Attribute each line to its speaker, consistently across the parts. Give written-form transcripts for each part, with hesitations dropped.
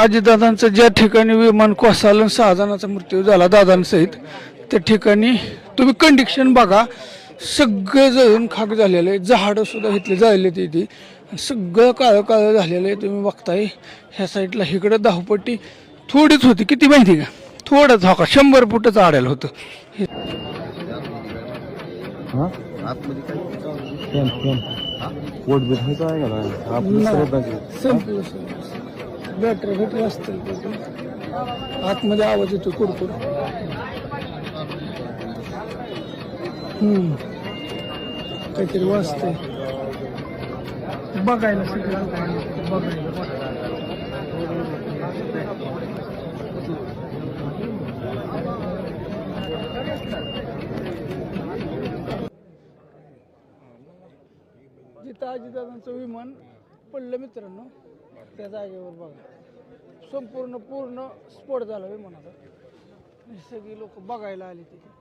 Speaker 1: अजितदादांचं ज्या ठिकाणी विमान कोसळलं 6 जणांचा मृत्यू झाला दादांसहित, त्या ठिकाणी तुम्ही कंडिशन बघा, सगळं जळून खाक झालेलं आहे. झाडं सुद्धा इथले जाळले तिथे, सगळं काळं काळं झालेलं आहे. तुम्ही बघताय ह्या साईडला इकडं धावपट्टी थोडीच होती, किती माहिती का, थोडंच हो का 100 फुटच आडेल होतं. बॅटरी भेटली असतील आतमध्ये, आवाज येतो कुडकुड. काहीतरी वाजतंय, बघायला सगळं बघायला. जिथं अजितदादांचं विमान पडलं मित्रांनो, त्या जागेवर बघा संपूर्ण पूर्ण स्फोट झाला विमानाचा. सगळी लोक बघायला आली तिथे.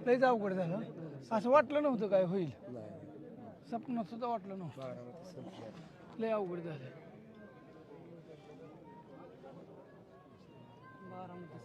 Speaker 1: लयच अवघड झालं, असं वाटलं नव्हतं काय होईल, स्वप्नात सुद्धा वाटलं नव्हतं. लय अवघड झालं. बारामती